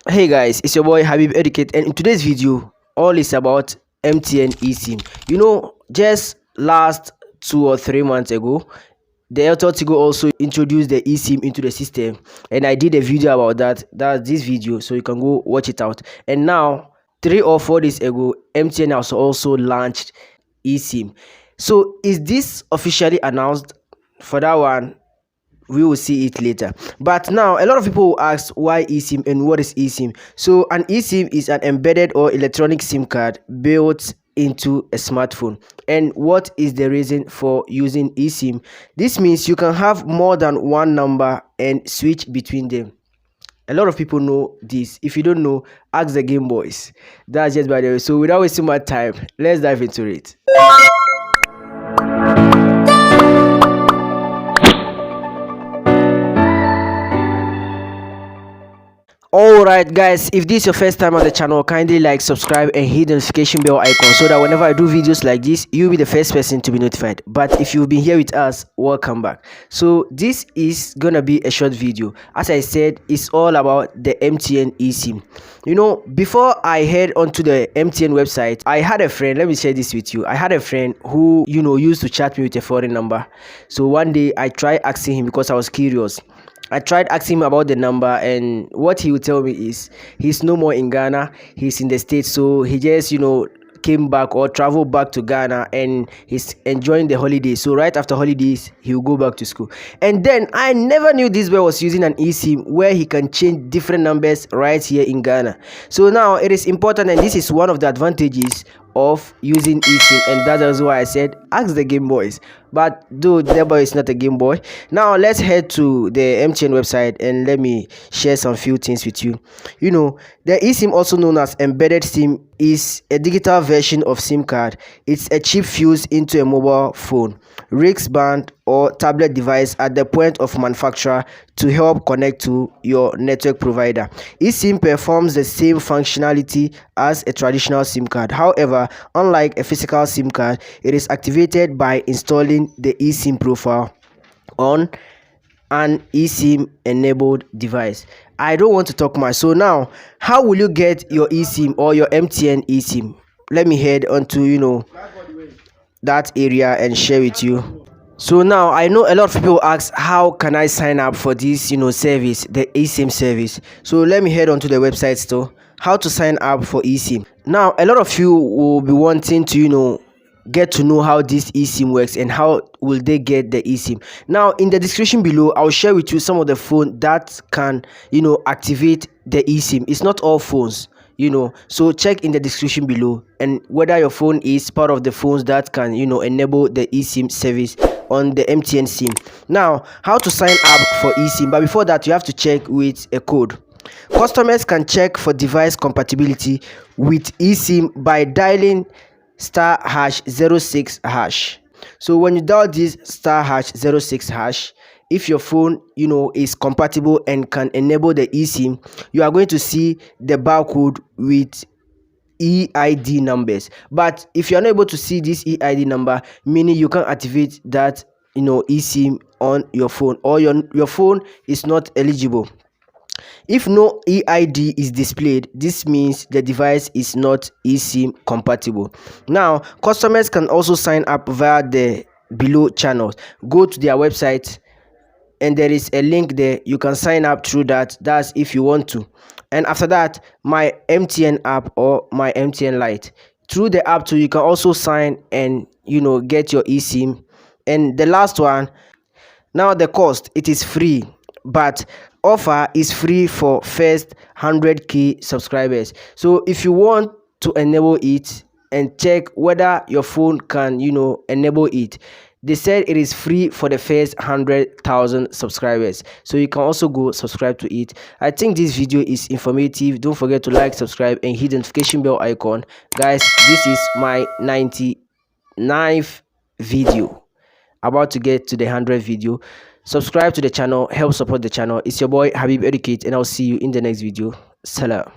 Hey guys, it's your boy Habib Educate, and in today's video, all is about MTN eSIM. Just last 2 or 3 months ago, the Airtel Tigo also introduced the eSIM into the system, and I did a video about that. That's this video, so you can go watch it out. And now, 3 or 4 days ago, MTN has also launched eSIM. So, is this officially announced? For that one, we will see it later. But now a lot of people will ask why eSIM and what is eSIM. So an eSIM is an embedded or electronic SIM card built into a smartphone. And what is the reason for using eSIM? This means you can have more than one number and switch between them. A lot of people know this. If you don't know, ask the Game Boys. That's just by the way. So without wasting my time, let's dive into it. Alright guys, if this is your first time on the channel, kindly like, subscribe and hit the notification bell icon so that whenever I do videos like this, you'll be the first person to be notified. But if you've been here with us, welcome back. So this is gonna be a short video. As I said, it's all about the MTN eSIM. Before I head onto the MTN website, I had a friend. Let me share this with you. I had a friend who used to chat me with a foreign number. So one day I tried asking him because I was curious. I tried asking him about the number, and what he would tell me is he's no more in Ghana, he's in the States. So he just came back or traveled back to Ghana, and he's enjoying the holidays. So right after holidays, he will go back to school. And then I never knew this boy was using an eSIM where he can change different numbers right here in Ghana. So now it is important, and this is one of the advantages of using eSIM, and that is why I said ask the Game Boys. But dude, the boy is not a Game Boy. Now let's head to the MTN website and let me share some few things with you. The eSIM, also known as embedded SIM, is a digital version of SIM card. It's a chip fused into a mobile phone, wristband or tablet device at the point of manufacture to help connect to your network provider. eSIM performs the same functionality as a traditional SIM card. However, unlike a physical SIM card, it is activated by installing the eSIM profile on an eSIM enabled device. I don't want to talk much. So now, how will you get your eSIM or your MTN eSIM? Let me head onto that area and share with you. So now I know a lot of people ask, how can I sign up for this service, the eSIM service? So let me head onto the website store. How to sign up for eSIM. Now a lot of you will be wanting to get to know how this eSIM works and how will they get the eSIM. Now in the description below, I'll share with you some of the phone that can activate the eSIM. It's not all phones, so check in the description below, and whether your phone is part of the phones that can enable the eSIM service on the MTN SIM. Now how to sign up for eSIM, but before that you have to check with a code. Customers can check for device compatibility with eSIM by dialing *#06#. So when you dial this *#06#, if your phone is compatible and can enable the eSIM, you are going to see the barcode with EID numbers. But if you are not able to see this EID number, meaning you can activate that eSIM on your phone, or your phone is not eligible. If no EID is displayed, this means the device is not eSIM compatible. Now, customers can also sign up via the below channels. Go to their website and there is a link there. You can sign up through that. That's if you want to. And after that, my MTN app or my MTN Lite. Through the app too, you can also sign and get your eSIM. And the last one, now the cost, it is free, but offer is free for first 100k subscribers. So if you want to enable it and check whether your phone can enable it, they said it is free for the first 100,000 subscribers. So you can also go subscribe to it. I think this video is informative. Don't forget to like, subscribe and hit the notification bell icon. Guys, this is my 99th video, about to get to the 100th video. Subscribe to the channel, help support the channel. It's your boy Habib Educate, and I'll see you in the next video. Salam.